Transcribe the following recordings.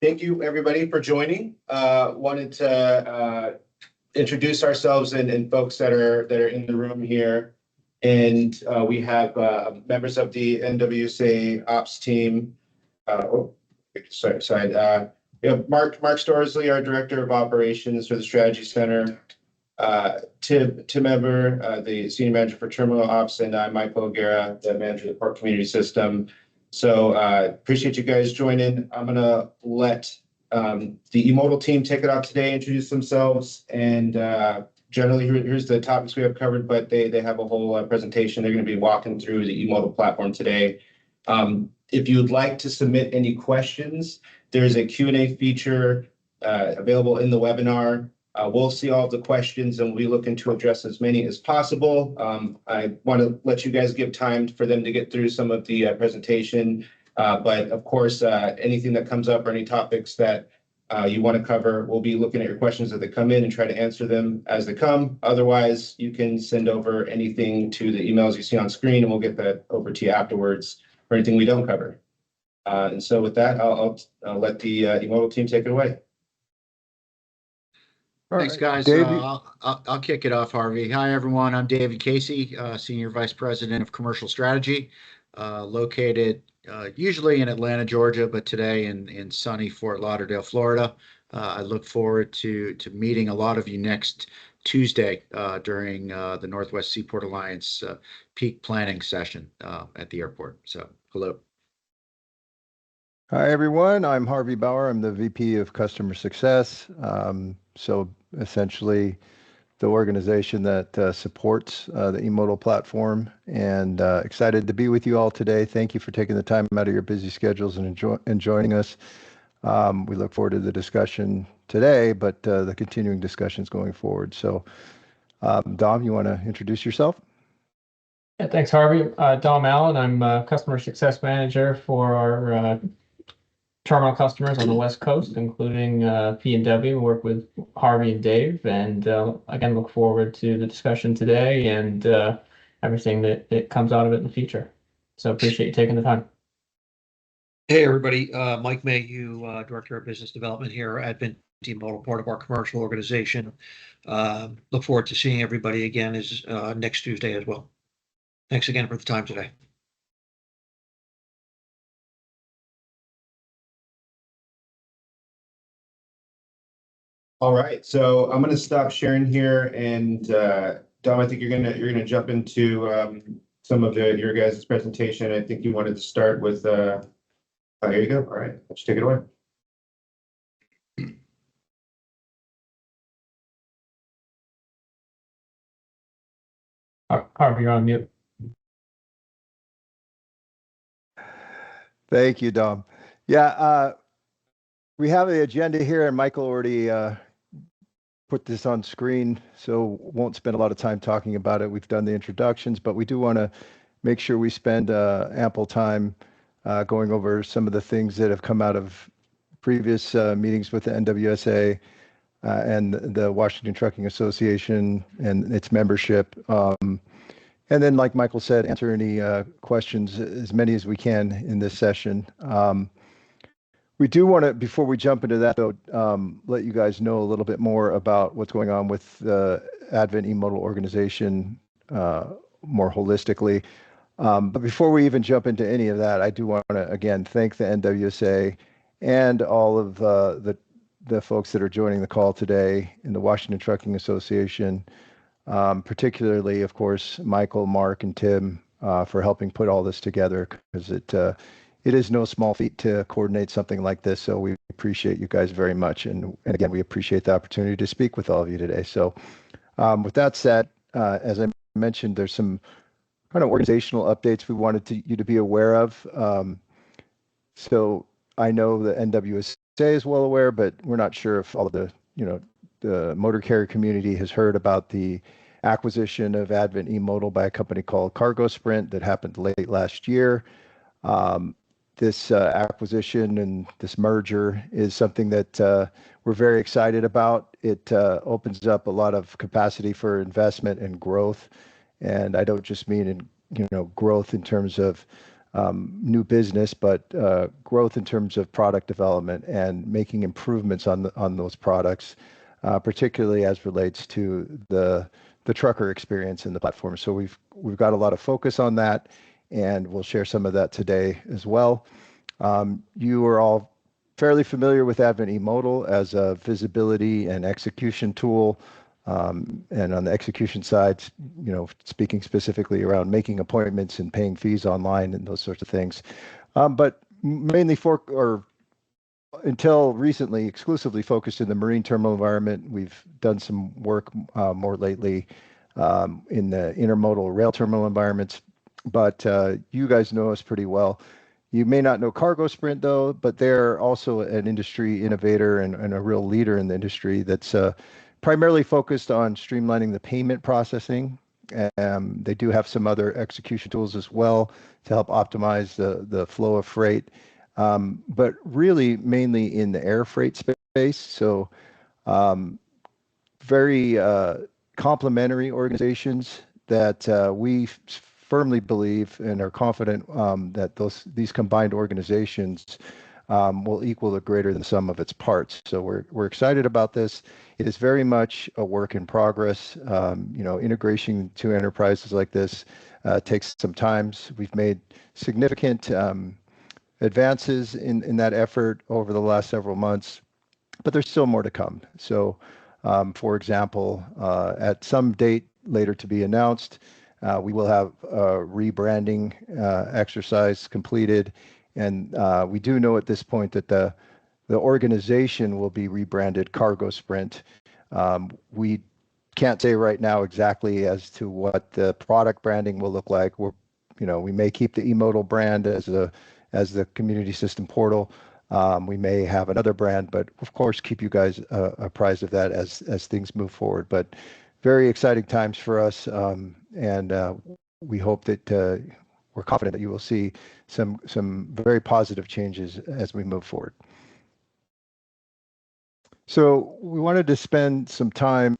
Thank you, everybody, for joining. Wanted to introduce ourselves and folks that are in the room here. And we have members of the NWSA ops team. We have Mark Storsley, our Director of Operations for the Strategy Center. Tim Eber, the Senior Manager for Terminal Ops, and I'm Michael O'Gara, the Manager of the Port Community System. So appreciate you guys joining. I'm going to let the eModal team take it out today, introduce themselves, and generally here's the topics we have covered, but they have a whole presentation. They're going to be walking through the eModal platform today. If you'd like to submit any questions, there's a Q&A feature available in the webinar. We'll see all the questions and we'll be looking to address as many as possible. I want to let you guys give time for them to get through some of the presentation. But of course, anything that comes up or any topics that you want to cover, we'll be looking at your questions as they come in and try to answer them as they come. Otherwise, you can send over anything to the emails you see on screen and we'll get that over to you afterwards for anything we don't cover. And so with that, I'll let the eModal team take it away. Thanks, guys. I'll kick it off, Harvey. Hi, everyone. I'm David Casey, Senior Vice President of Commercial Strategy, located usually in Atlanta, Georgia, but today in sunny Fort Lauderdale, Florida. I look forward to meeting a lot of you next Tuesday during the Northwest Seaport Alliance peak planning session at the airport. So, hello. Hi, everyone. I'm Harvey Bauer. I'm the VP of Customer Success. So essentially the organization that supports the eModal platform, and excited to be with you all today. Thank you for taking the time out of your busy schedules and joining us. We look forward to the discussion today, but the continuing discussions going forward. So Dom, you want to introduce yourself? Yeah, thanks, Harvey. Dom Allen. I'm Customer Success Manager for our terminal customers on the West Coast, including P&W. We work with Harvey and Dave, and again, look forward to the discussion today and everything that comes out of it in the future. So appreciate you taking the time. Hey, everybody. Mike Mayhew, Director of Business Development here at Advent eModal, part of our commercial organization. Look forward to seeing everybody again next Tuesday as well. Thanks again for the time today. All right, so I'm going to stop sharing here, and Dom, I think you're gonna jump into some of your guys' presentation. I think you wanted to start with. Oh, here you go. All right, let's take it away. Harvey, you're on mute. Thank you, Dom. Yeah, we have the agenda here, and Michael already put this on screen, so won't spend a lot of time talking about it. We've done the introductions, but we do want to make sure we spend ample time going over some of the things that have come out of previous meetings with the NWSA and the Washington Trucking Association and its membership. And then, like Michael said, answer any questions, as many as we can in this session. We do want to, before we jump into that, though, let you guys know a little bit more about what's going on with the Advent eModal organization more holistically. But before we even jump into any of that, I do want to, again, thank the NWSA and all of the folks that are joining the call today in the Washington Trucking Association, particularly, of course, Michael, Mark, and Tim for helping put all this together, because it is no small feat to coordinate something like this. So we appreciate you guys very much. And again, we appreciate the opportunity to speak with all of you today. So with that said, as I mentioned, there's some kind of organizational updates we wanted you to be aware of. So I know the NWSA is well aware, but we're not sure if all of the motor carrier community has heard about the acquisition of Advent eModal by a company called Cargo Sprint that happened late last year. This acquisition and this merger is something that we're very excited about. It opens up a lot of capacity for investment and growth. And I don't just mean growth in terms of new business, but growth in terms of product development and making improvements on those products, particularly as relates to the trucker experience in the platform. So we've got a lot of focus on that, and we'll share some of that today as well. You are all fairly familiar with Advent eModal as a visibility and execution tool. And on the execution side, speaking specifically around making appointments and paying fees online and those sorts of things. But mainly until recently, exclusively focused in the marine terminal environment. We've done some work more lately in the intermodal rail terminal environments. But you guys know us pretty well. You may not know Cargo Sprint, though, but they're also an industry innovator and a real leader in the industry that's primarily focused on streamlining the payment processing. They do have some other execution tools as well to help optimize the flow of freight, but really mainly in the air freight space. So very complementary organizations that we firmly believe and are confident that these combined organizations will equal or greater than the sum of its parts. So we're excited about this. It is very much a work in progress. Integration to enterprises like this takes some time. We've made significant advances in that effort over the last several months, but there's still more to come. So, for example, at some date later to be announced, we will have a rebranding exercise completed. And we do know at this point that the organization will be rebranded Cargo Sprint. We can't say right now exactly as to what the product branding will look like. We may keep the eModal brand as the community system portal. We may have another brand, but of course keep you guys apprised of that as things move forward. But very exciting times for us, and we hope that we're confident that you will see some very positive changes as we move forward. So we wanted to spend some time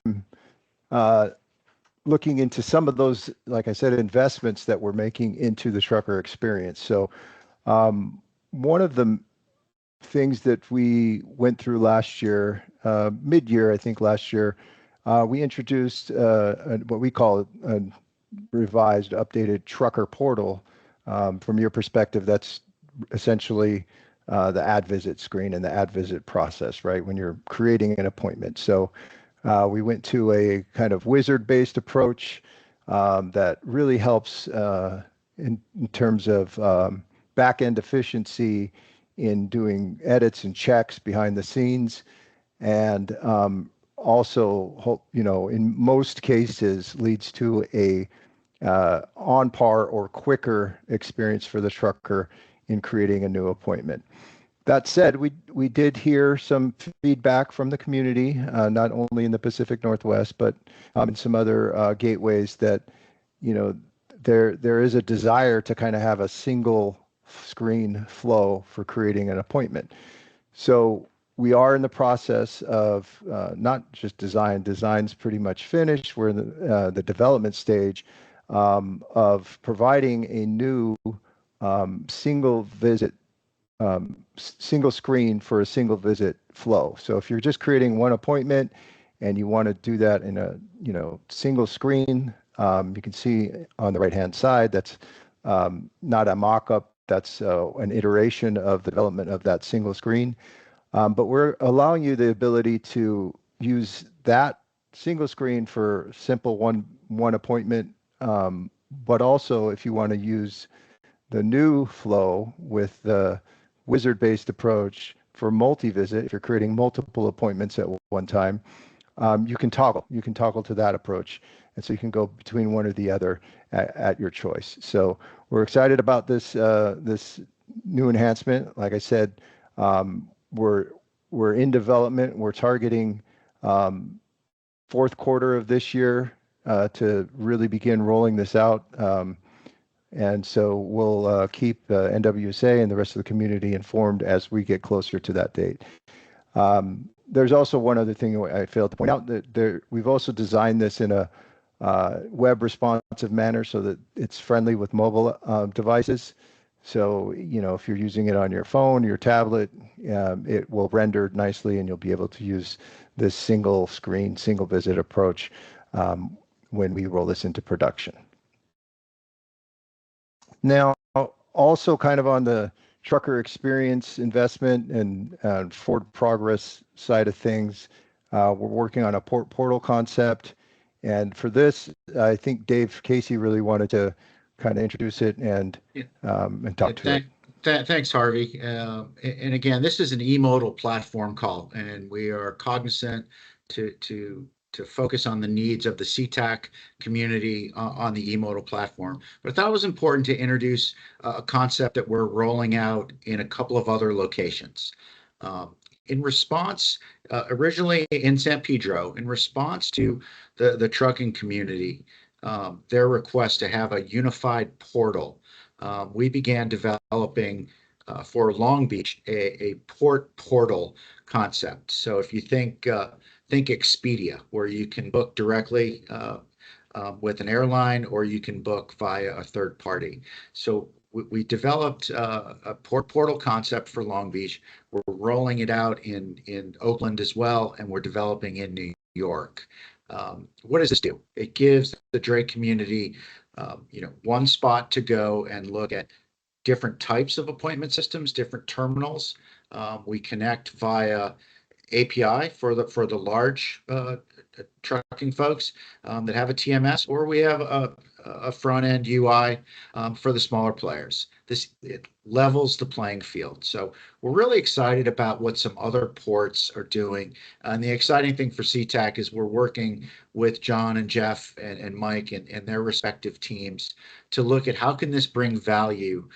looking into some of those, like I said, investments that we're making into the trucker experience. So one of the things that we went through last year, mid-year, I think last year, we introduced what we call a revised, updated trucker portal. From your perspective, that's essentially the ad visit screen and the ad visit process, right? When you're creating an appointment. So we went to a kind of wizard-based approach that really helps in terms of back-end efficiency in doing edits and checks behind the scenes, and also, in most cases, leads to a on par or quicker experience for the trucker in creating a new appointment. That said, we did hear some feedback from the community, not only in the Pacific Northwest, but in some other gateways that, there is a desire to kind of have a single screen flow for creating an appointment. So we are in the process of not just design's pretty much finished. We're in the development stage of providing a new single screen for a single visit flow. So if you're just creating one appointment and you want to do that in a single screen, you can see on the right hand side that's not a mock-up, that's an iteration of the development of that single screen. But we're allowing you the ability to use that single screen for simple one appointment, but also if you want to use the new flow with the wizard-based approach for multi-visit, if you're creating multiple appointments at one time, you can toggle to that approach. And so you can go between one or the other at your choice. So we're excited about this new enhancement. Like I said, we're in development. We're targeting fourth quarter of this year to really begin rolling this out. And so we'll keep NWSA and the rest of the community informed as we get closer to that date. There's also one other thing I failed to point out, that we've also designed this in a web responsive manner so that it's friendly with mobile devices. So, if you're using it on your phone, your tablet, it will render nicely, and you'll be able to use this single screen, single visit approach when we roll this into production. Now, also kind of on the trucker experience investment and forward progress side of things, we're working on a portal concept. And for this, I think Dave Casey really wanted to kind of introduce it and talk to it. Thanks, Harvey. And again, this is an eModal platform call, and we are cognizant to focus on the needs of the CTAC community on the eModal platform. But I thought it was important to introduce a concept that we're rolling out in a couple of other locations. In response, originally in San Pedro, in response to the trucking community, their request to have a unified portal, we began developing for Long Beach a port portal concept. So if you think Expedia, where you can book directly with an airline, or you can book via a third party. So we developed a portal concept for Long Beach. We're rolling it out in Oakland as well, and we're developing in New York. What does this do? It gives the Drake community, one spot to go and look at different types of appointment systems, different terminals. We connect via API for the large trucking folks that have a TMS, or we have a front end UI for the smaller players. It levels the playing field. So we're really excited about what some other ports are doing. And the exciting thing for CTAC is we're working with John and Jeff and Mike and their respective teams to look at how can this bring value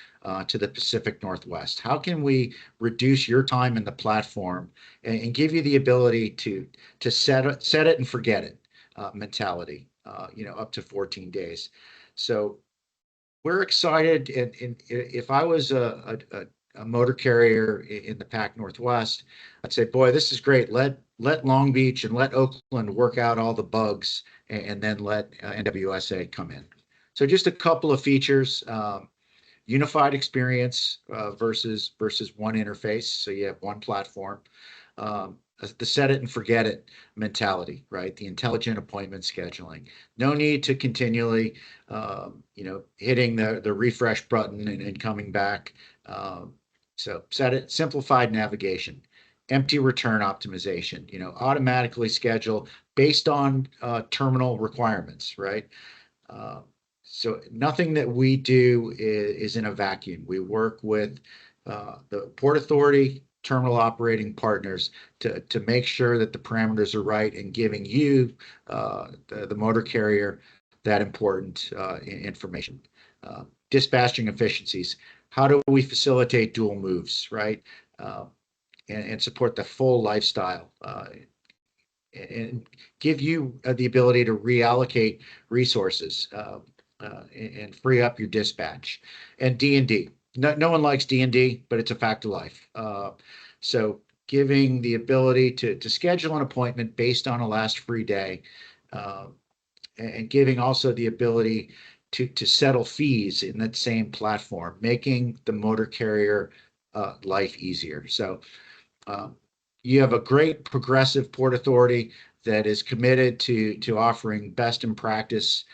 to the Pacific Northwest? How can we reduce your time in the platform and give you the ability to set it and forget it mentality, up to 14 days. So we're excited. And if I was a motor carrier in the Pac Northwest, I'd say, boy, this is great. Let Long Beach and let Oakland work out all the bugs, and then let NWSA come in. So just a couple of features. Unified experience versus one interface. So you have one platform. The set it and forget it mentality, right? The intelligent appointment scheduling. No need to continually, hitting the refresh button and coming back. So set it, simplified navigation, empty return optimization, automatically schedule based on terminal requirements, right? So nothing that we do is in a vacuum. We work with the Port Authority, terminal operating partners to make sure that the parameters are right and giving you, the motor carrier, that important information. Dispatching efficiencies. How do we facilitate dual moves, right? And support the full lifestyle. And give you the ability to reallocate resources and free up your dispatch. And D&D. No one likes D&D, but it's a fact of life. So giving the ability to schedule an appointment based on a last free day, and giving also the ability to settle fees in that same platform, making the motor carrier life easier. So you have a great progressive Port Authority that is committed to offering best in practice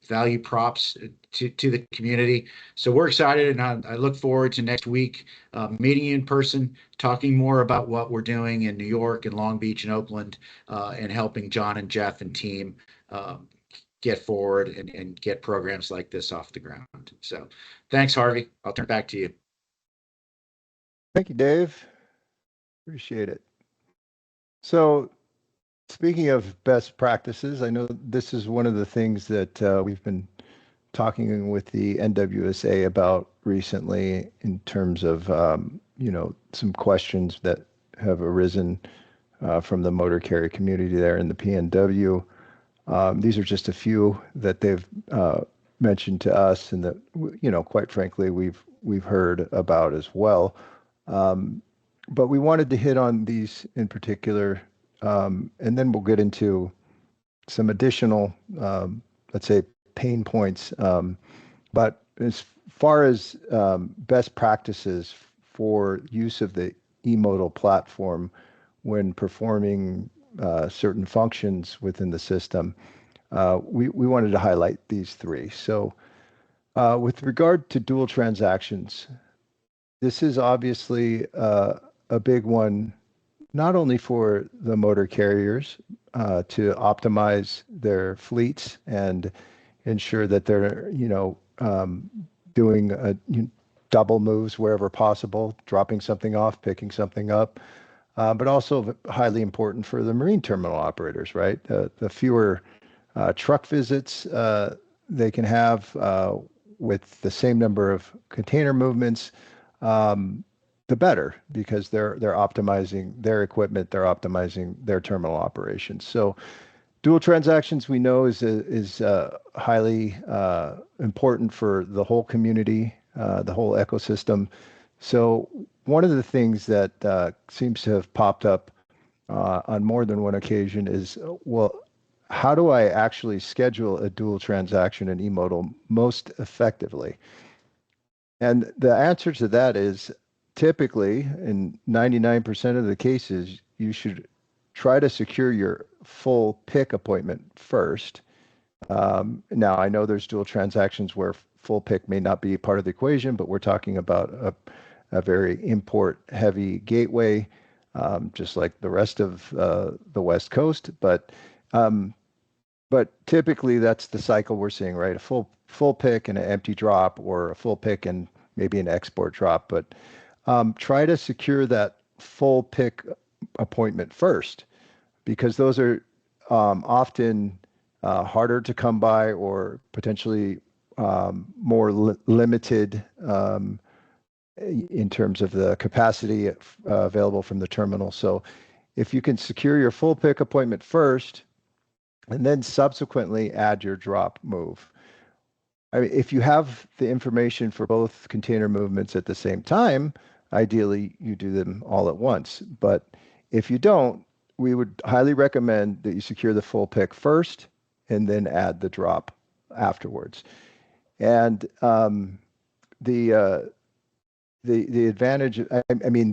value props to the community. So we're excited, and I look forward to next week meeting you in person, talking more about what we're doing in New York and Long Beach and Oakland, and helping John and Jeff and team get forward and get programs like this off the ground. So thanks, Harvey. I'll turn it back to you. Thank you, Dave. Appreciate it. So speaking of best practices, I know this is one of the things that we've been talking with the NWSA about recently in terms of, some questions that have arisen from the motor carrier community there in the PNW. These are just a few that they've mentioned to us, and that, quite frankly, we've heard about as well. But we wanted to hit on these in particular, and then we'll get into some additional, let's say, pain points. But as far as best practices for use of the eModal platform when performing certain functions within the system, we wanted to highlight these three. So with regard to dual transactions, this is obviously a big one, not only for the motor carriers to optimize their fleets and ensure that they're, doing double moves wherever possible, dropping something off, picking something up, but also highly important for the marine terminal operators, right? The fewer truck visits they can have with the same number of container movements, the better, because they're optimizing their equipment, they're optimizing their terminal operations. So dual transactions, we know, is highly important for the whole community, the whole ecosystem. So one of the things that seems to have popped up on more than one occasion is, well, how do I actually schedule a dual transaction in eModal most effectively? And the answer to that is typically, in 99% of the cases, you should try to secure your full pick appointment first. Now, I know there's dual transactions where full pick may not be part of the equation, but we're talking about a very import-heavy gateway, just like the rest of the West Coast. But typically, that's the cycle we're seeing, right? A full pick and an empty drop, or a full pick and maybe an export drop. But try to secure that full pick appointment first, because those are often harder to come by, or potentially more limited in terms of the capacity available from the terminal. So if you can secure your full pick appointment first, and then subsequently add your drop move. I mean, if you have the information for both container movements at the same time, ideally you do them all at once. But if you don't, we would highly recommend that you secure the full pick first and then add the drop afterwards. And the advantage, I mean,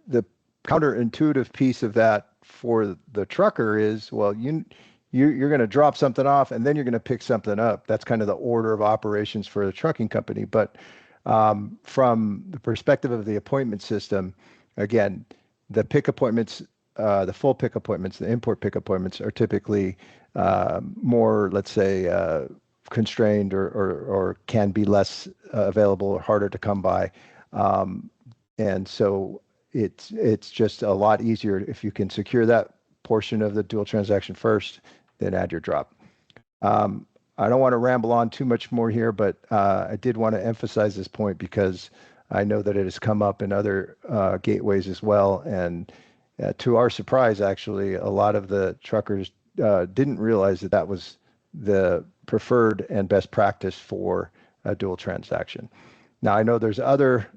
the counterintuitive piece of that for the trucker is, well, you're going to drop something off and then you're going to pick something up. That's kind of the order of operations for the trucking company. But from the perspective of the appointment system, again, the pick appointments, the full pick appointments, the import pick appointments are typically more, let's say, constrained or can be less available or harder to come by. And so it's just a lot easier if you can secure that portion of the dual transaction first, then add your drop. I don't want to ramble on too much more here, but I did want to emphasize this point because I know that it has come up in other gateways as well. And to our surprise, actually, a lot of the truckers didn't realize that that was the preferred and best practice for a dual transaction. Now, I know there's other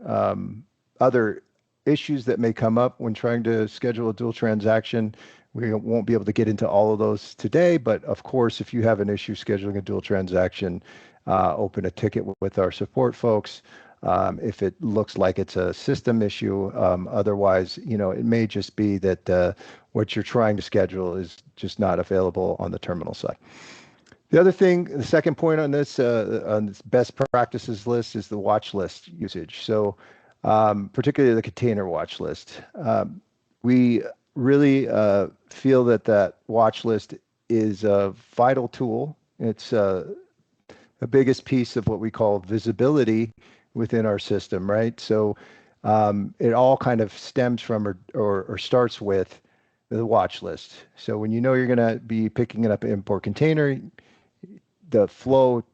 issues that may come up when trying to schedule a dual transaction. We won't be able to get into all of those today, but of course, if you have an issue scheduling a dual transaction, open a ticket with our support folks. If it looks like it's a system issue, otherwise, it may just be that what you're trying to schedule is just not available on the terminal side. The other thing, the second point on this best practices list is the watch list usage. So particularly the container watch list. We really feel that watch list is a vital tool. It's the biggest piece of what we call visibility within our system, right? So it all kind of stems from or starts with the watch list. So when you know you're going to be picking up an import container, the flow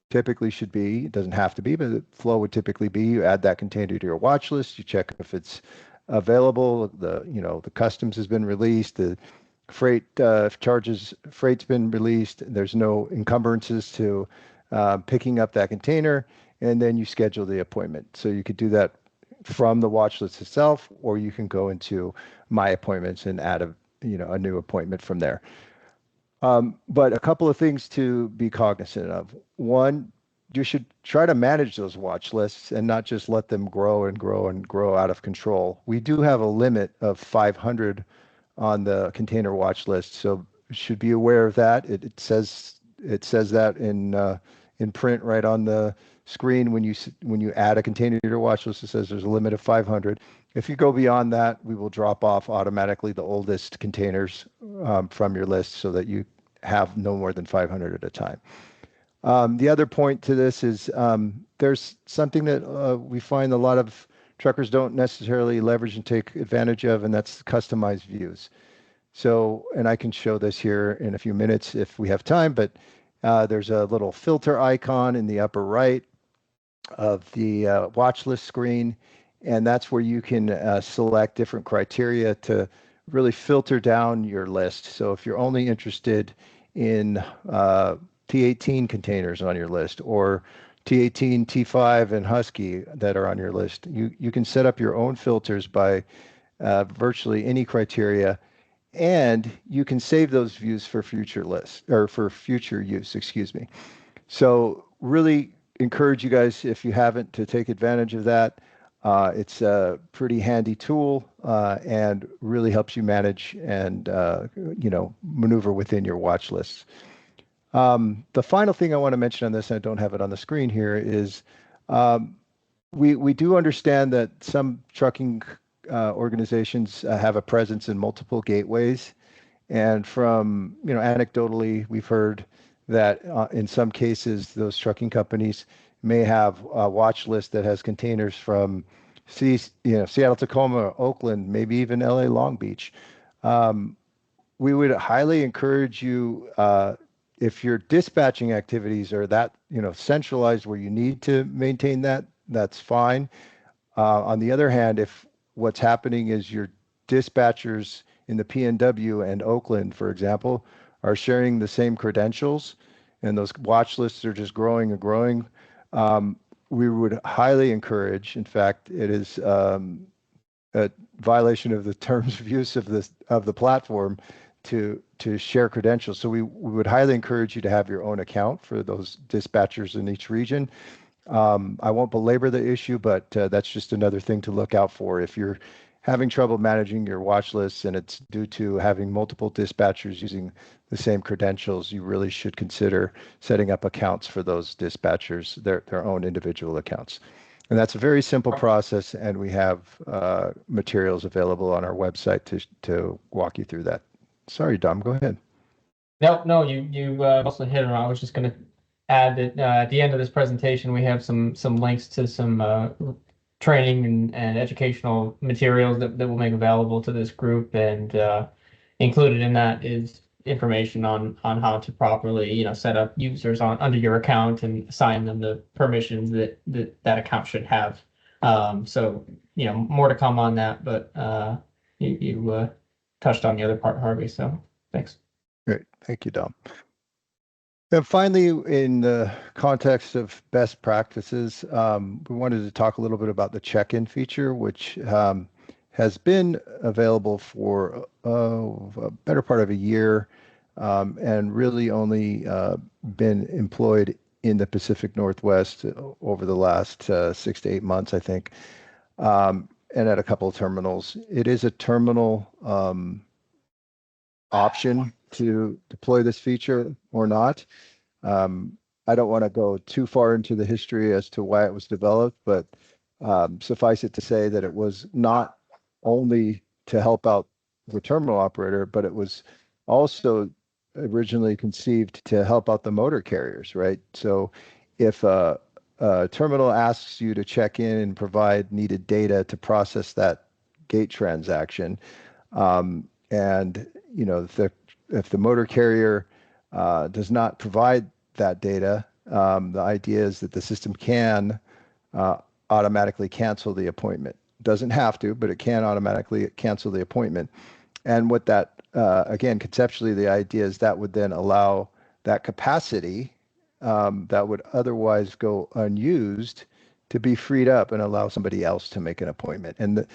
typically should be, it doesn't have to be, but the flow would typically be, you add that container to your watch list, you check if it's available, the customs has been released, the freight's been released, there's no encumbrances to picking up that container, and then you schedule the appointment. So you could do that from the watch list itself, or you can go into My Appointments and add a new appointment from there. But a couple of things to be cognizant of. One, you should try to manage those watch lists and not just let them grow and grow and grow out of control. We do have a limit of 500 on the container watch list, so you should be aware of that. It says that in print right on the screen when you add a container to your watch list. It says there's a limit of 500. If you go beyond that, we will drop off automatically the oldest containers from your list so that you have no more than 500 at a time. The other point to this is there's something that we find a lot of truckers don't necessarily leverage and take advantage of, and that's customized views. So, and I can show this here in a few minutes if we have time, but there's a little filter icon in the upper right of the watch list screen, and that's where you can select different criteria to really filter down your list. So if you're only interested in T18 containers on your list, or T18, T5, and Husky that are on your list, you can set up your own filters by virtually any criteria, and you can save those views for future lists or for future use, excuse me. So really encourage you guys, if you haven't, to take advantage of that. It's a pretty handy tool and really helps you manage and maneuver within your watch lists. The final thing I want to mention on this, and I don't have it on the screen here, is we do understand that some trucking organizations have a presence in multiple gateways, and from anecdotally we've heard that in some cases those trucking companies may have a watch list that has containers from Seattle, Tacoma, Oakland, maybe even LA Long Beach. We would highly encourage you, if your dispatching activities are that centralized where you need to maintain that, that's fine. On the other hand, if what's happening is your dispatchers in the PNW and Oakland, for example, are sharing the same credentials, and those watch lists are just growing and growing, we would highly encourage, in fact, it is a violation of the terms of use of the platform to share credentials. So we would highly encourage you to have your own account for those dispatchers in each region. I won't belabor the issue, but that's just another thing to look out for. If you're having trouble managing your watch lists and it's due to having multiple dispatchers using the same credentials, you really should consider setting up accounts for those dispatchers, their own individual accounts. And that's a very simple process, and we have materials available on our website to walk you through that. Sorry, Dom, go ahead. No, you also hit it on. I was just going to add that at the end of this presentation, we have some links to some training and educational materials that we'll make available to this group, and included in that is information on how to properly set up users under your account and assign them the permissions that account should have. So more to come on that, but you touched on the other part, Harvey, so thanks. Great, thank you, Dom. And finally, in the context of best practices, we wanted to talk a little bit about the check-in feature, which has been available for a better part of a year, and really only been employed in the Pacific Northwest over the last 6 to 8 months, I think, and at a couple of terminals. It is a terminal option to deploy this feature or not. I don't want to go too far into the history as to why it was developed, but suffice it to say that it was not only to help out the terminal operator, but it was also originally conceived to help out the motor carriers, right? So if a terminal asks you to check in and provide needed data to process that gate transaction, and if the motor carrier does not provide that data, the idea is that the system can automatically cancel the appointment. Doesn't have to, but it can automatically cancel the appointment. And what that, again, conceptually, the idea is that would then allow that capacity that would otherwise go unused to be freed up and allow somebody else to make an appointment. And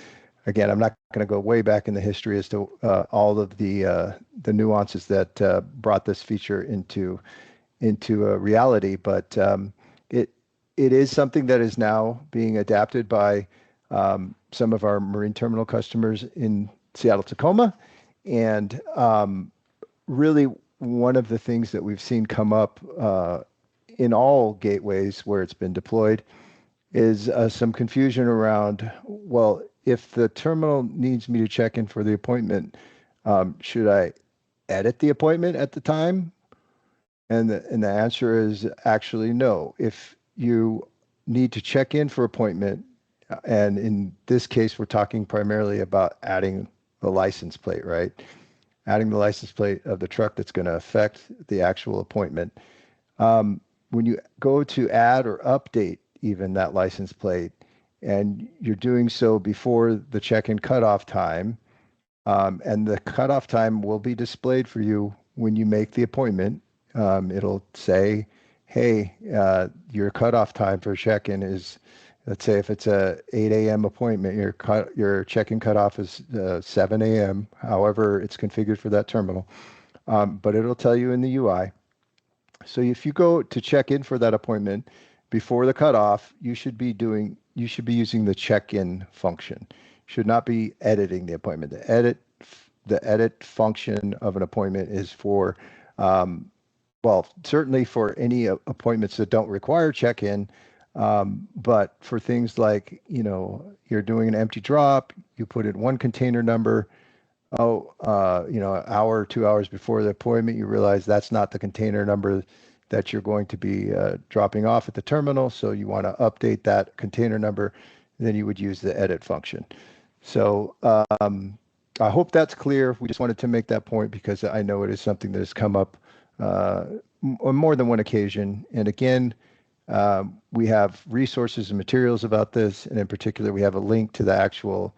again, I'm not going to go way back in the history as to all of the nuances that brought this feature into reality, but It is something that is now being adapted by some of our marine terminal customers in Seattle, Tacoma. And really, one of the things that we've seen come up in all gateways where it's been deployed is some confusion around, well, if the terminal needs me to check in for the appointment, should I edit the appointment at the time? And the answer is actually no. If you need to check in for appointment, and in this case, we're talking primarily about adding the license plate, right? Adding the license plate of the truck that's going to affect the actual appointment. When you go to add or update even that license plate, and you're doing so before the check-in cutoff time, and the cutoff time will be displayed for you when you make the appointment. It'll say, hey, your cutoff time for check-in is, let's say if it's a 8 a.m. appointment, your check-in cutoff is 7 a.m., however it's configured for that terminal. But it'll tell you in the UI. So if you go to check in for that appointment before the cutoff, you should be using the check-in function. Should not be editing the appointment. The edit function of an appointment is for, well, certainly for any appointments that don't require check-in, but for things like, you're doing an empty drop, you put in one container number, an hour or 2 hours before the appointment, you realize that's not the container number that you're going to be dropping off at the terminal. So you want to update that container number, then you would use the edit function. So I hope that's clear. We just wanted to make that point because I know it is something that has come up on more than one occasion. And again, we have resources and materials about this. And in particular, we have a link to the actual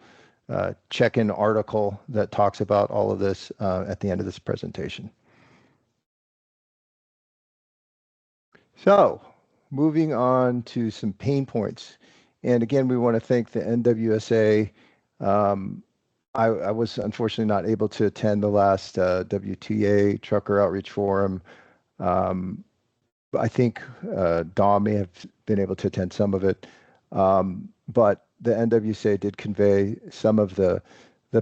check-in article that talks about all of this at the end of this presentation. So moving on to some pain points. And again, we want to thank the NWSA. I was unfortunately not able to attend the last WTA Trucker Outreach Forum. I think Dawn may have been able to attend some of it. But the NWSA did convey some of the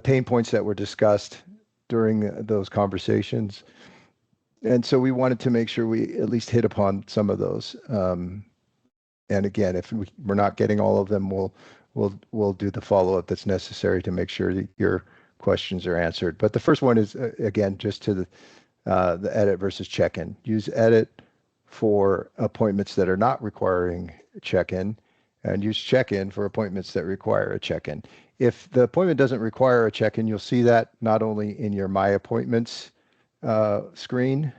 pain points that were discussed during those conversations. And so we wanted to make sure we at least hit upon some of those. And again, if we're not getting all of them, we'll do the follow-up that's necessary to make sure that your questions are answered. But the first one is, again, just to the edit versus check-in. Use edit for appointments that are not requiring check-in, and use check-in for appointments that require a check-in. If the appointment doesn't require a check-in, you'll see that not only in your My Appointments screen.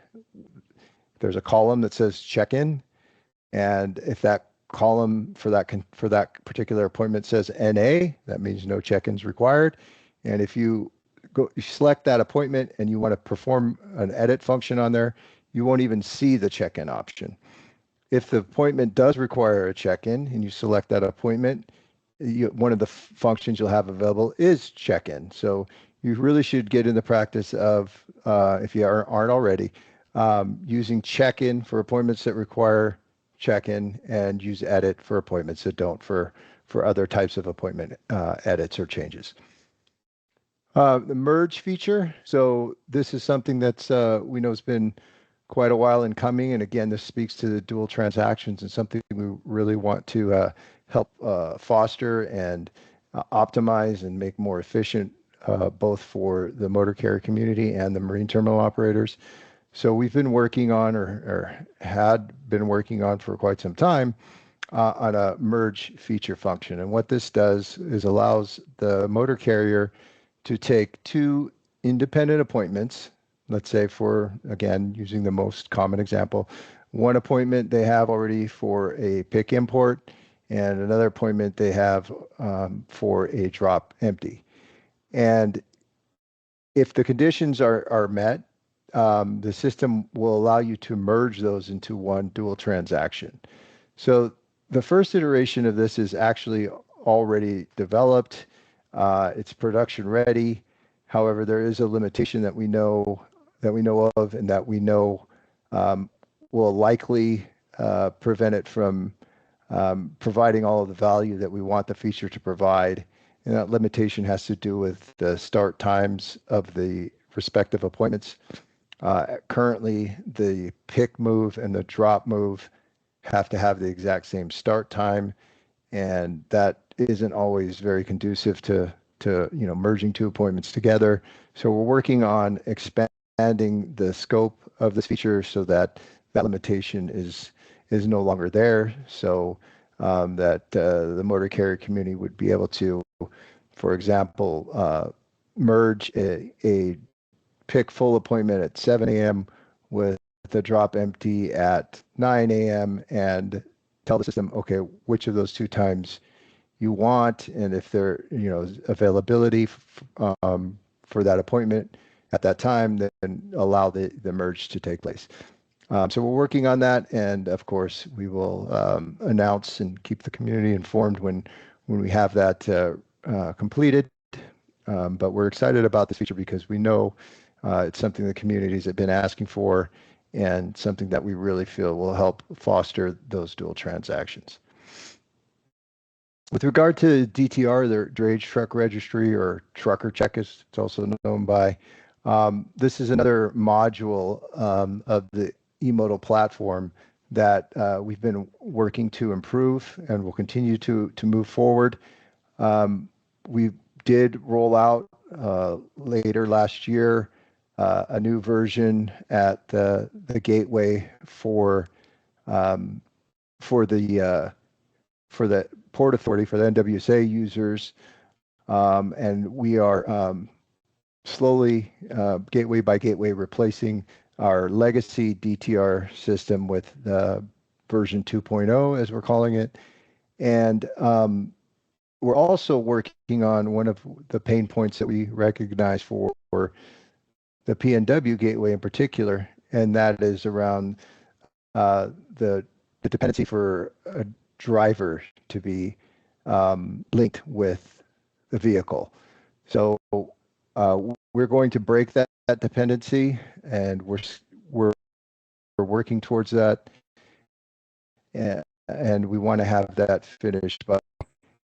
There's a column that says check-in, and if that column for that particular appointment says NA, that means no check-ins required. And if you select that appointment and you want to perform an edit function on there, you won't even see the check-in option. If the appointment does require a check-in and you select that appointment, one of the functions you'll have available is check-in. So you really should get in the practice of, if you aren't already, using check-in for appointments that require check-in, and use edit for appointments that don't, for other types of appointment edits or changes. The merge feature. So this is something that's we know has been quite a while in coming. And again, this speaks to the dual transactions and something we really want to help foster and optimize and make more efficient, both for the motor carrier community and the marine terminal operators. So we've been working on, or had been working on for quite some time, on a merge feature function. And what this does is allows the motor carrier to take two independent appointments, let's say for, again, using the most common example, one appointment they have already for a pick import, and another appointment they have for a drop empty. And if the conditions are met, the system will allow you to merge those into one dual transaction. So the first iteration of this is actually already developed. It's production ready. However, there is a limitation that we know of, and that we know will likely prevent it from providing all of the value that we want the feature to provide. And that limitation has to do with the start times of the respective appointments. Currently, the pick move and the drop move have to have the exact same start time, and that isn't always very conducive to merging two appointments together. So we're working on expanding the scope of this feature so that that limitation is no longer there. So that the motor carrier community would be able to, for example, merge a pick full appointment at 7 a.m. with the drop empty at 9 a.m. and tell the system, okay, which of those two times you want, and if there, availability for that appointment at that time, then allow the merge to take place. So we're working on that, and of course, we will announce and keep the community informed when we have that completed. But we're excited about this feature because we know it's something the communities have been asking for, and something that we really feel will help foster those dual transactions. With regard to DTR, the drayage truck registry, or trucker check as it's also known by, this is another module of the eModal platform that we've been working to improve and will continue to move forward. We did roll out later last year a new version at the gateway for the Port Authority, for the NWSA users, and we are slowly, gateway by gateway, replacing our legacy DTR system with version 2.0, as we're calling it. And we're also working on one of the pain points that we recognize for the PNW gateway in particular, and that is around the dependency for a driver to be linked with the vehicle. So we're going to break that dependency, and we're working towards that, and we want to have that finished by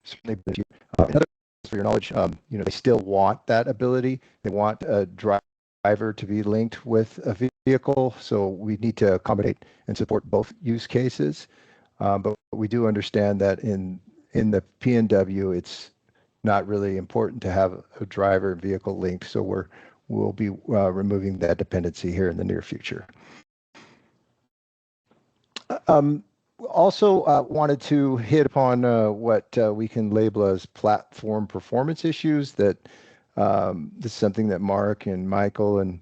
certainly this year. Another, for your knowledge, they still want that ability. They want a driver to be linked with a vehicle, so we need to accommodate and support both use cases. But we do understand that in the PNW, it's not really important to have a driver and vehicle linked, so we'll be removing that dependency here in the near future. Also wanted to hit upon what we can label as platform performance issues. That this is something that Mark and Michael and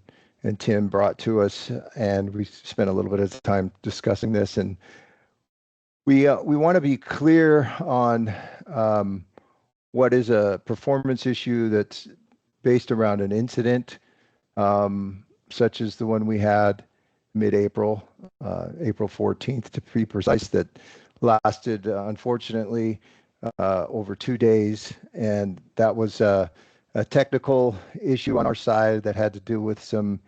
Tim brought to us, and we spent a little bit of time discussing this. And we want to be clear on what is a performance issue that's based around an incident, such as the one we had mid-April, April 14th to be precise, that lasted, unfortunately, over 2 days. And that was a technical issue on our side that had to do with some,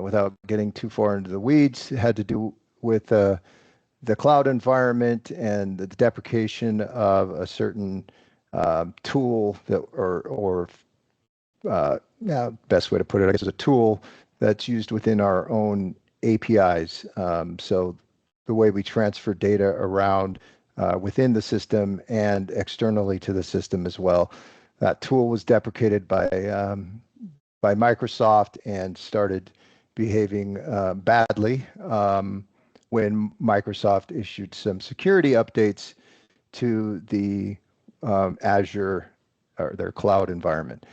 without getting too far into the weeds, it had to do with the cloud environment and the deprecation of a certain tool that, best way to put it, I guess, is a tool that's used within our own APIs. So the way we transfer data around within the system and externally to the system as well. That tool was deprecated by Microsoft and started behaving badly when Microsoft issued some security updates to the Azure, or their cloud environment.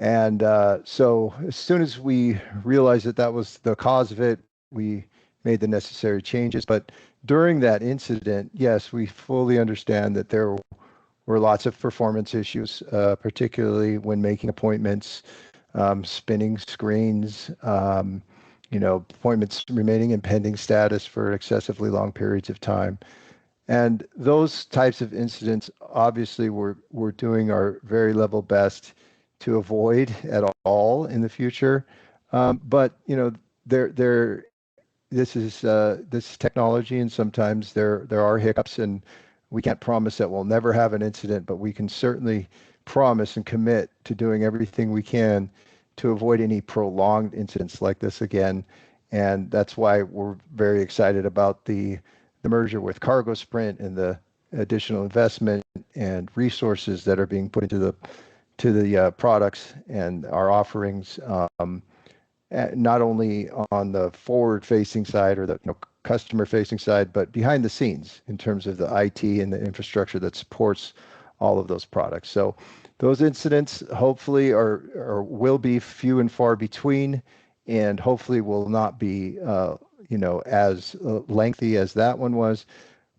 And so as soon as we realized that that was the cause of it, we made the necessary changes. But during that incident, yes, we fully understand that there were lots of performance issues, particularly when making appointments, spinning screens, appointments remaining in pending status for excessively long periods of time. And those types of incidents, obviously, we're doing our very level best to avoid at all in the future. But there this is technology, and sometimes there are hiccups, and we can't promise that we'll never have an incident, but we can certainly promise and commit to doing everything we can to avoid any prolonged incidents like this again. And that's why we're very excited about the merger with Cargo Sprint and the additional investment and resources that are being put into the products and our offerings, not only on the forward-facing side or the customer-facing side, but behind the scenes in terms of the IT and the infrastructure that supports all of those products. So those incidents hopefully are will be few and far between, and hopefully will not be as lengthy as that one was.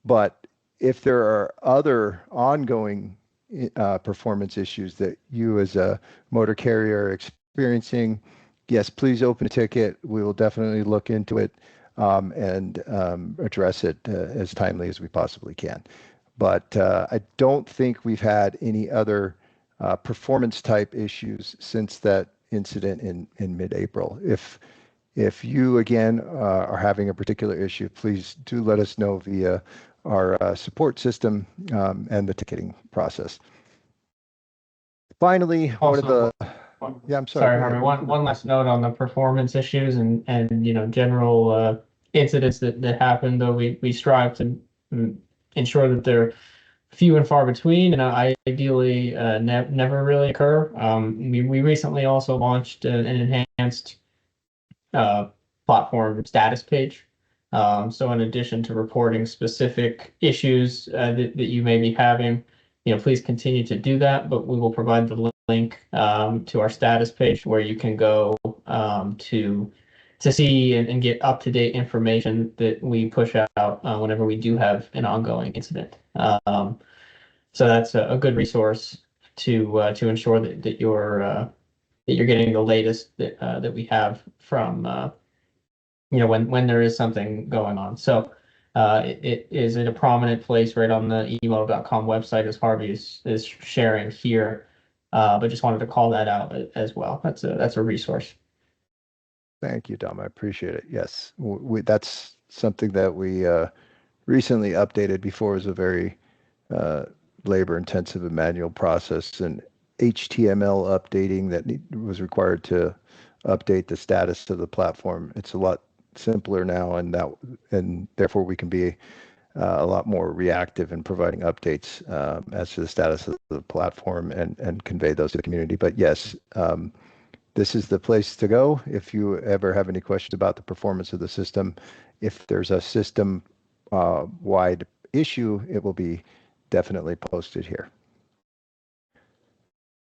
But if there are other ongoing performance issues that you as a motor carrier are experiencing, yes, please open a ticket. We will definitely look into it and address it as timely as we possibly can. But I don't think we've had any other performance type issues since that incident in mid-April. If you again are having a particular issue, please do let us know via our support system and the ticketing process. Finally, one of the yeah, I'm sorry. Sorry, Harvey. One last note on the performance issues and general incidents that happen. Though we strive to ensure that they're few and far between, and ideally never really occur. We recently also launched an enhanced platform status page. So in addition to reporting specific issues that you may be having, please continue to do that. But we will provide the link to our status page where you can go to see and get up-to-date information that we push out whenever we do have an ongoing incident. So that's a good resource to ensure that you're getting the latest that we have from when there is something going on. So it is in a prominent place right on the eModal.com website, as Harvey is sharing here. But just wanted to call that out as well. That's a resource. Thank you, Dom. I appreciate it. Yes, that's something that we recently updated. Before, it was a very labor-intensive and manual process, and HTML updating that was required to update the status of the platform. It's a lot simpler now, and therefore we can be a lot more reactive in providing updates as to the status of the platform and convey those to the community. But yes, this is the place to go if you ever have any questions about the performance of the system. If there's a system wide issue, it will be definitely posted here.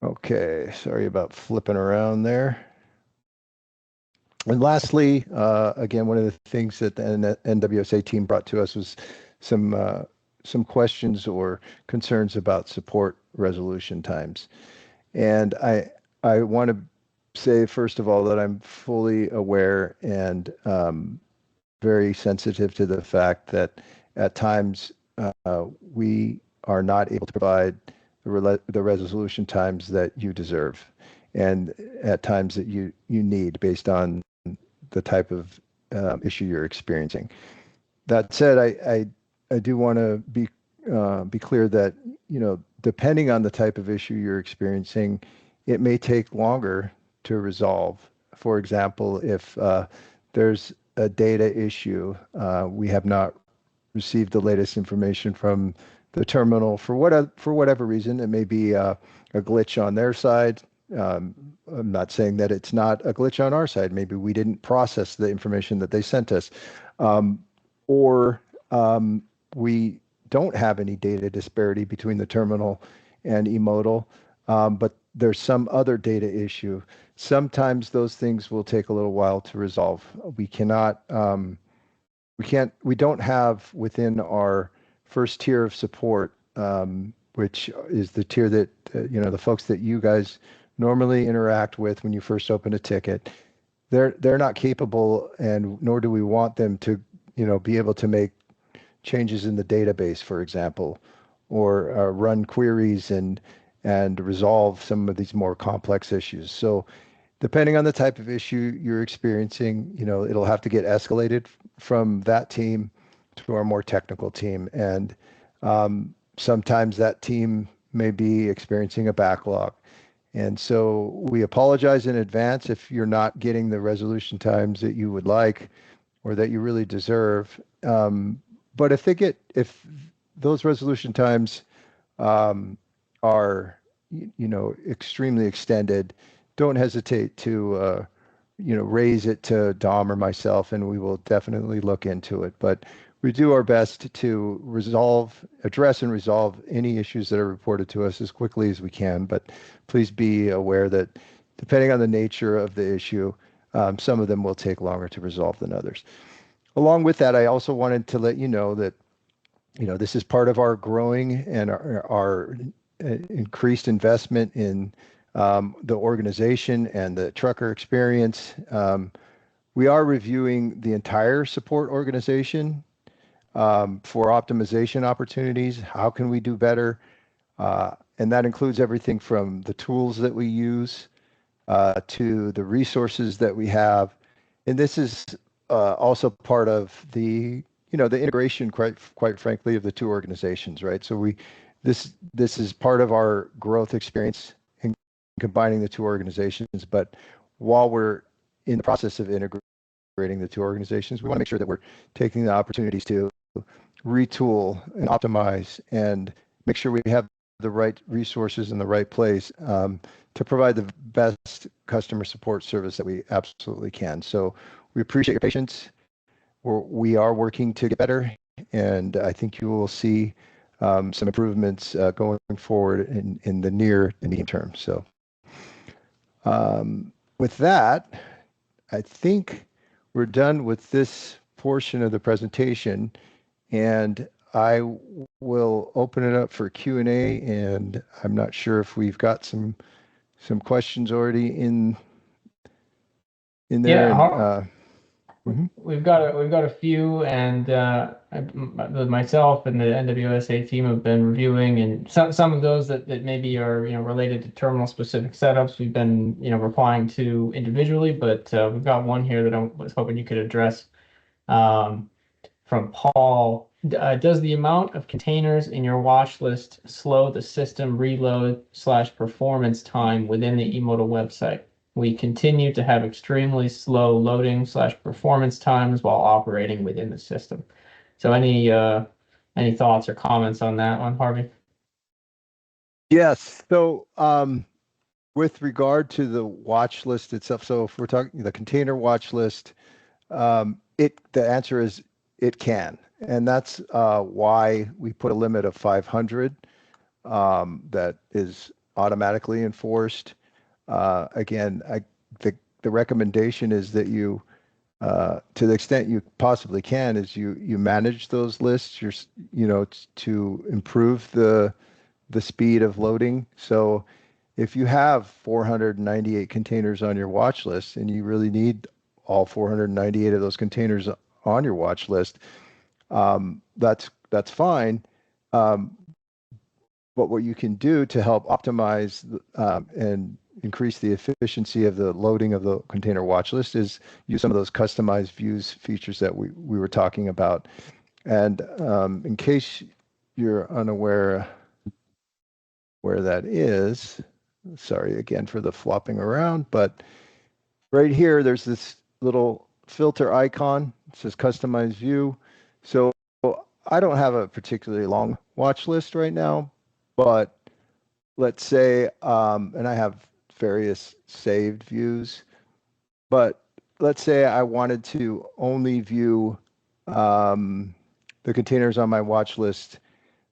Okay, sorry about flipping around there. And lastly, again, one of the things that the NWSA team brought to us was some questions or concerns about support resolution times. And I want to say, first of all, that I'm fully aware and very sensitive to the fact that at times we are not able to provide the resolution times that you deserve, and at times that you need based on the type of issue you're experiencing. That said, I do want to be clear that depending on the type of issue you're experiencing, it may take longer to resolve. For example, if there's a data issue, we have not received the latest information from the terminal for whatever reason. It may be a glitch on their side. I'm not saying that it's not a glitch on our side. Maybe we didn't process the information that they sent us, or we don't have any data disparity between the terminal and eModal, but there's some other data issue. Sometimes those things will take a little while to resolve. We don't have within our first tier of support, which is the tier that the folks that you guys normally interact with when you first open a ticket. They're not capable, and nor do we want them to be able to make changes in the database, for example, or run queries and resolve some of these more complex issues. So depending on the type of issue you're experiencing, it'll have to get escalated from that team to our more technical team. And sometimes that team may be experiencing a backlog. And so we apologize in advance if you're not getting the resolution times that you would like or that you really deserve. But if those resolution times are, extremely extended, don't hesitate to, raise it to Dom or myself, and we will definitely look into it. But we do our best to address and resolve any issues that are reported to us as quickly as we can. But please be aware that depending on the nature of the issue, some of them will take longer to resolve than others. Along with that, I also wanted to let you know that, this is part of our growing and our increased investment in the organization and the trucker experience. We are reviewing the entire support organization for optimization opportunities. How can we do better? And that includes everything from the tools that we use to the resources that we have. And this is also part of the integration, quite frankly, of the two organizations, right? So this is part of our growth experience in combining the two organizations. But while we're in the process of integrating the two organizations, we want to make sure that we're taking the opportunities to retool and optimize and make sure we have the right resources in the right place to provide the best customer support service that we absolutely can. So we appreciate your patience. We are working to get better, and I think you will see some improvements going forward in the near and medium term. So with that, I think we're done with this portion of the presentation, and I will open it up for Q&A, and I'm not sure if we've got some questions already in there. Yeah, Mhm. we've got a few, and myself and the NWSA team have been reviewing, and some of those that maybe are related to terminal specific setups. We've been replying to individually, but we've got one here that I was hoping you could address. From Paul, does the amount of containers in your watch list slow the system reload / performance time within the eModal website? We continue to have extremely slow loading / performance times while operating within the system. So any thoughts or comments on that one, Harvey? Yes. So with regard to the watch list itself, so if we're talking the container watch list, the answer is it can. And that's why we put a limit of 500 that is automatically enforced. Again, the recommendation is that you, to the extent you possibly can, is you manage those lists, to improve the speed of loading. So if you have 498 containers on your watch list and you really need all 498 of those containers on your watch list, that's fine. But what you can do to help optimize and increase the efficiency of the loading of the container watch list is use some of those customized views features that we were talking about. And in case you're unaware where that is, sorry again for the flopping around, but right here, there's this little filter icon. It says customize view. So I don't have a particularly long watch list right now, but let's say, and I have various saved views, but let's say I wanted to only view the containers on my watch list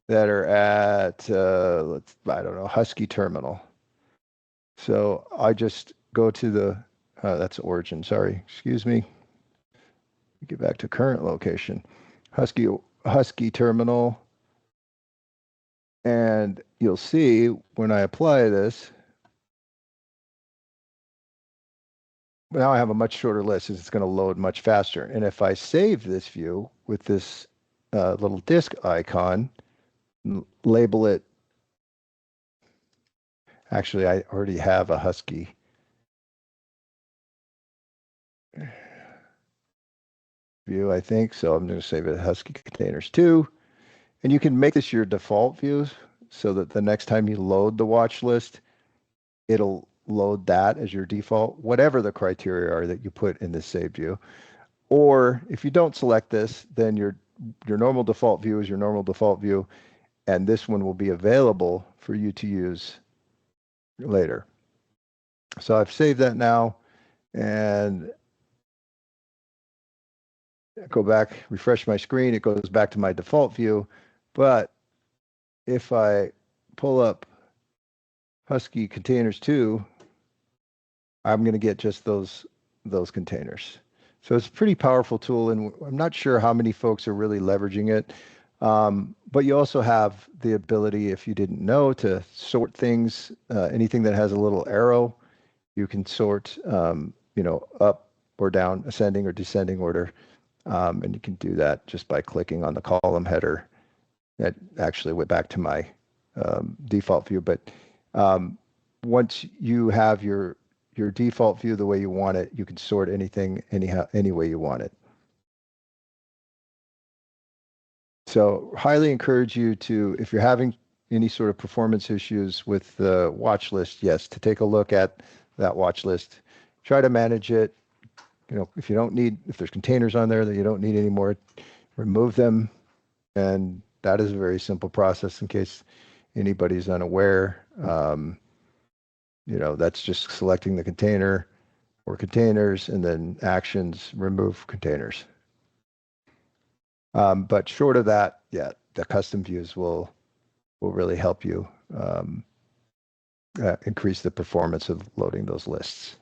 that are at, I don't know, Husky Terminal. So I just go to that's origin, sorry, excuse me. Get back to current location, Husky Terminal. And you'll see when I apply this, now I have a much shorter list, as it's going to load much faster. And if I save this view with this little disk icon, label it, actually I already have a Husky view, I think. So I'm going to save it Husky Containers 2. And you can make this your default view so that the next time you load the watch list, it'll load that as your default, whatever the criteria are that you put in this saved view. Or if you don't select this, then your normal default view is your normal default view, and this one will be available for you to use later. So I've saved that now, and go back, refresh my screen, it goes back to my default view. But if I pull up Husky Containers 2, I'm going to get just those containers. So it's a pretty powerful tool, and I'm not sure how many folks are really leveraging it. But you also have the ability, if you didn't know, to sort things. Anything that has a little arrow, you can sort, up or down, ascending or descending order. And you can do that just by clicking on the column header. That actually went back to my default view. But once you have your default view the way you want it, you can sort anything any way you want it. So highly encourage you to, if you're having any sort of performance issues with the watch list, yes, to take a look at that watch list. Try to manage it. If there's containers on there that you don't need anymore, remove them. And that is a very simple process in case anybody's unaware. That's just selecting the container or containers and then actions, remove containers. But short of that, yeah, the custom views will really help you increase the performance of loading those lists.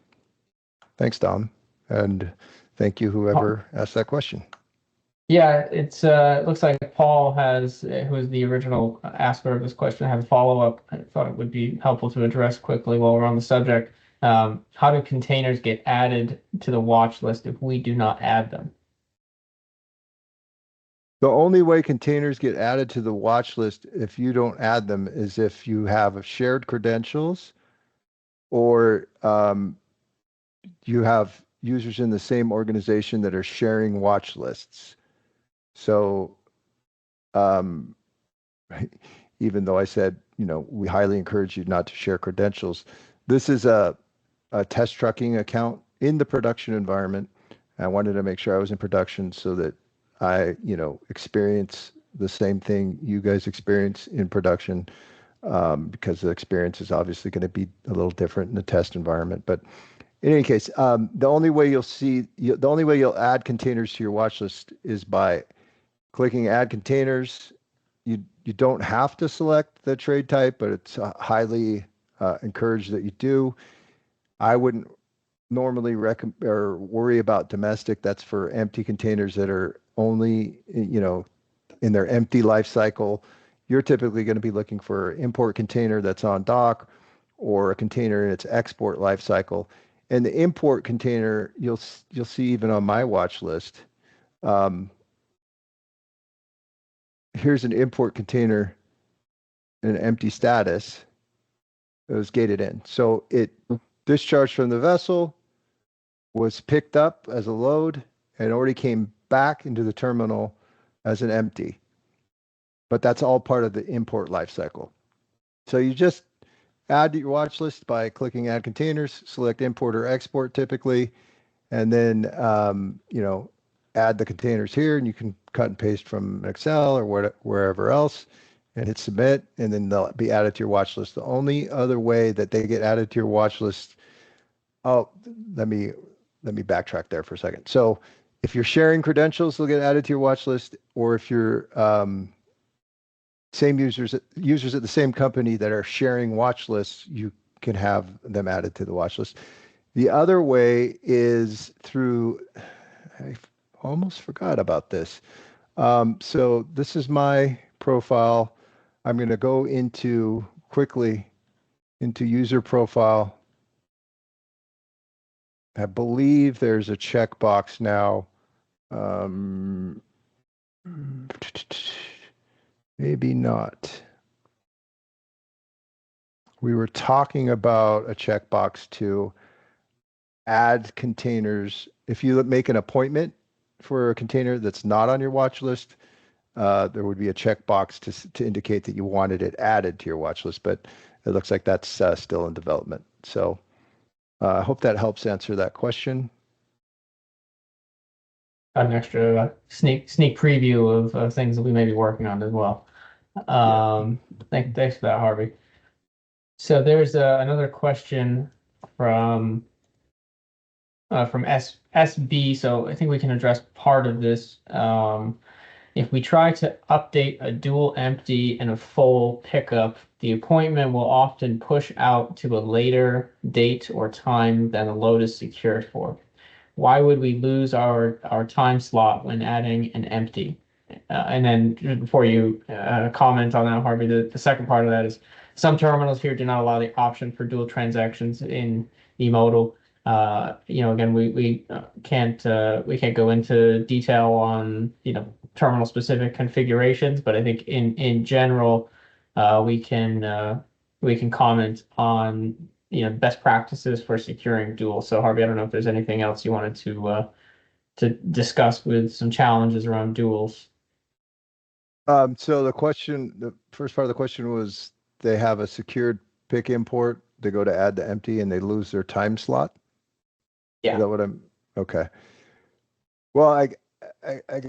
Thanks, Dom. And thank you, whoever asked that question. Yeah, it looks like Paul who is the original asker of this question, have a follow-up. I thought it would be helpful to address quickly while we're on the subject. How do containers get added to the watch list if we do not add them? The only way containers get added to the watch list if you don't add them is if you have shared credentials or you have users in the same organization that are sharing watch lists. So even though I said, we highly encourage you not to share credentials, this is a test trucking account in the production environment. I wanted to make sure I was in production so that I, experience the same thing you guys experience in production, because the experience is obviously going to be a little different in the test environment. But in any case, the only way you'll add containers to your watch list is by clicking Add Containers. You don't have to select the trade type, but it's highly encouraged that you do. I wouldn't normally recommend or worry about domestic. That's for empty containers that are only, in their empty life cycle. You're typically going to be looking for an import container that's on dock or a container in its export life cycle. And the import container, you'll see even on my watch list. Here's an import container in an empty status. It was gated in. So it discharged from the vessel, was picked up as a load, and already came back into the terminal as an empty. But that's all part of the import lifecycle. So you just add to your watch list by clicking Add Containers, select Import or Export typically, and then add the containers here, and you can cut and paste from Excel or wherever else, and hit Submit, and then they'll be added to your watch list. The only other way that they get added to your watch list, let me backtrack there for a second. So if you're sharing credentials, they'll get added to your watch list, or if you're same users at the same company that are sharing watch lists, you can have them added to the watch list. The other way is through, I almost forgot about this. So this is my profile. I'm going to go quickly into user profile. I believe there's a checkbox now. Maybe not. We were talking about a checkbox to add containers. If you make an appointment for a container that's not on your watch list, there would be a checkbox to indicate that you wanted it added to your watch list, but it looks like that's still in development. So I hope that helps answer that question. Got an extra sneak preview of things that we may be working on as well. Thanks for that, Harvey. So there's another question from SB. So I think we can address part of this. If we try to update a dual empty and a full pickup, the appointment will often push out to a later date or time than the load is secured for. Why would we lose our time slot when adding an empty? And then before you comment on that, Harvey, the second part of that is some terminals here do not allow the option for dual transactions in eModal. Again, we can't go into detail on terminal specific configurations, but I think in general we can comment on best practices for securing dual. So Harvey, I don't know if there's anything else you wanted to discuss with some challenges around duals. So the first part of the question was they have a secured pick import, they go to add the empty and they lose their time slot. Yeah. Is that okay. Well, I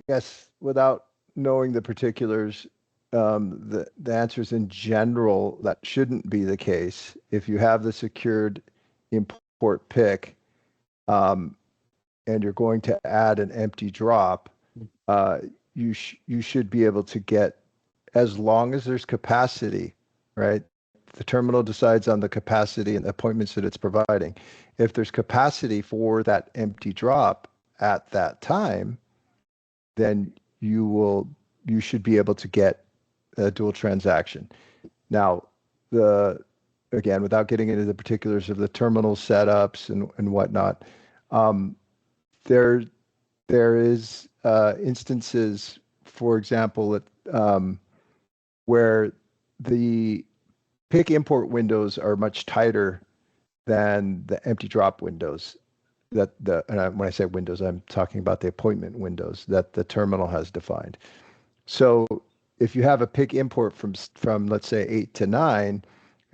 guess without knowing the particulars, the answer is in general, that shouldn't be the case. If you have the secured import pick, and you're going to add an empty drop, you should be able to get, as long as there's capacity, right? The terminal decides on the capacity and appointments that it's providing. If there's capacity for that empty drop at that time, then you should be able to get a dual transaction. Now, again, without getting into the particulars of the terminal setups and whatnot, there is instances, for example, where the pick import windows are much tighter than the empty drop windows. And when I say windows, I'm talking about the appointment windows that the terminal has defined. So if you have a pick import from let's say 8 to 9,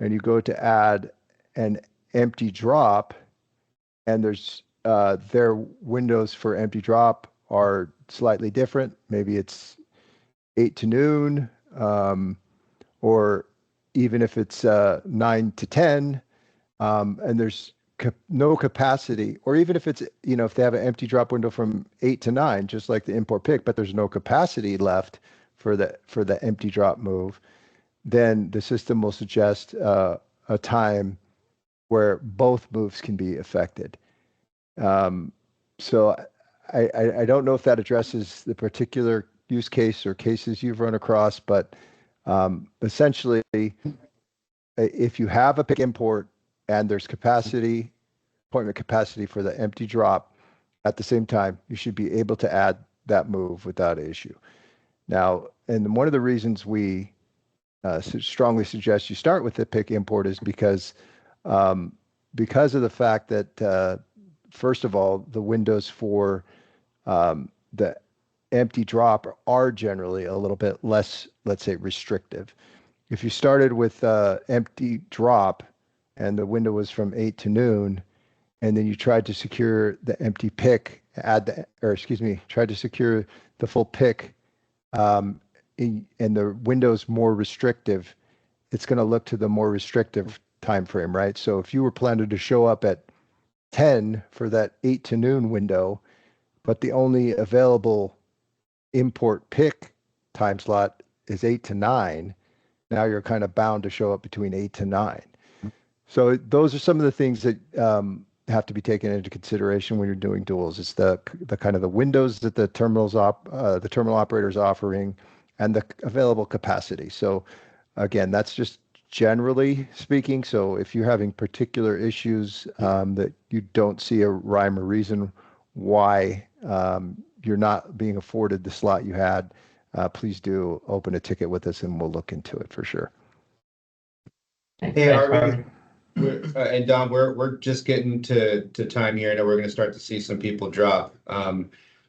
and you go to add an empty drop, and there's their windows for empty drop are slightly different. Maybe it's 8 to noon, or even if it's 9 to 10, and there's no capacity, or even if it's, if they have an empty drop window from 8 to 9, just like the import pick, but there's no capacity left for the empty drop move, then the system will suggest a time where both moves can be affected. So I don't know if that addresses the particular use case or cases you've run across, but essentially, if you have a pick import and there's appointment capacity for the empty drop at the same time, you should be able to add that move without issue. Now, and one of the reasons we strongly suggest you start with the pick import is because of the fact that, first of all, the windows for the empty drop are generally a little bit less, let's say, restrictive. If you started with empty drop and the window was from 8 to noon, and then you tried to secure the empty pick, tried to secure the full pick, and the window's more restrictive, it's going to look to the more restrictive time frame, right? So if you were planning to show up at 10 for that 8 to noon window, but the only available import pick time slot is 8 to 9, now you're kind of bound to show up between 8 to 9. So those are some of the things that have to be taken into consideration when you're doing duals. It's the kind of the windows that the terminal operator is offering, and the available capacity. So again, that's just generally speaking. So if you're having particular issues that you don't see a rhyme or reason why you're not being afforded the slot you had, please do open a ticket with us and we'll look into it for sure. Hey, Harvey. And Don, we're just getting to time here. I know we're going to start to see some people drop.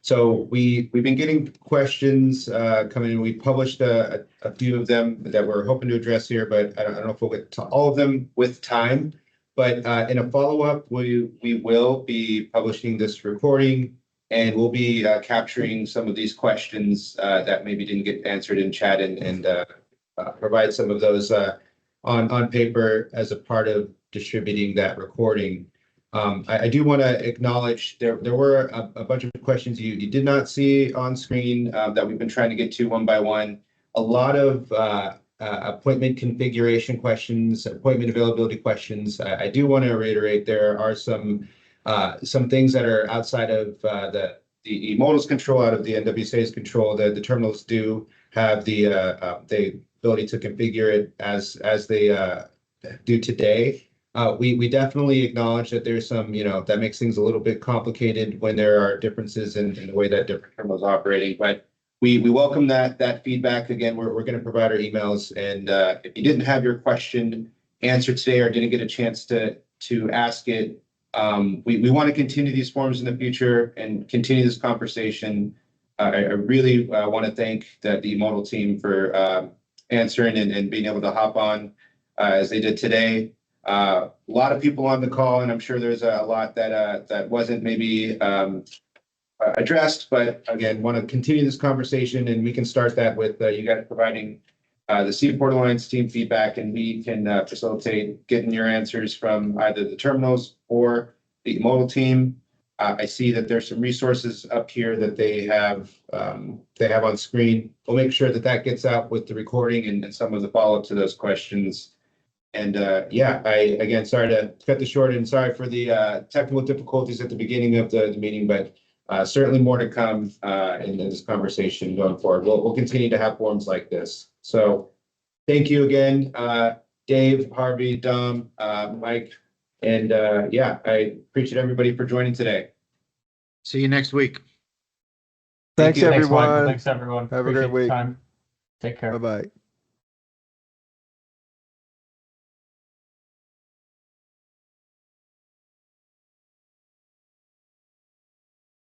So we've been getting questions coming in. We published a few of them that we're hoping to address here, but I don't know if we'll get to all of them with time. But in a follow-up, we will be publishing this recording, and we'll be capturing some of these questions that maybe didn't get answered in chat and provide some of those on paper as a part of distributing that recording. I do want to acknowledge there were a bunch of questions you did not see on screen that we've been trying to get to one by one. A lot of appointment configuration questions, appointment availability questions. I do want to reiterate there are some things that are outside of the eModal's control, out of the NWSA's control. The terminals do have the ability to configure it as they do today. We definitely acknowledge that there's some, that makes things a little bit complicated when there are differences in the way that different terminals are operating. But we welcome that feedback. Again, we're going to provide our emails. And if you didn't have your question answered today or didn't get a chance to ask it, we want to continue these forums in the future and continue this conversation. I really want to thank the eModal team for answering and being able to hop on as they did today. A lot of people on the call, and I'm sure there's a lot that wasn't maybe addressed, but again, want to continue this conversation, and we can start that with you guys providing the Seaport Alliance team feedback, and we can facilitate getting your answers from either the terminals or the eModal team. I see that there's some resources up here that they have on screen. We'll make sure that gets out with the recording and some of the follow-up to those questions. And again, sorry to cut this short, and sorry for the technical difficulties at the beginning of the meeting, but certainly more to come in this conversation going forward. We'll continue to have forums like this. So thank you again, Dave, Harvey, Dom, Mike, and I appreciate everybody for joining today. See you next week. Thanks, you. everyone. Thanks, everyone. Have a great Appreciate the week. time. Take care. Bye-bye.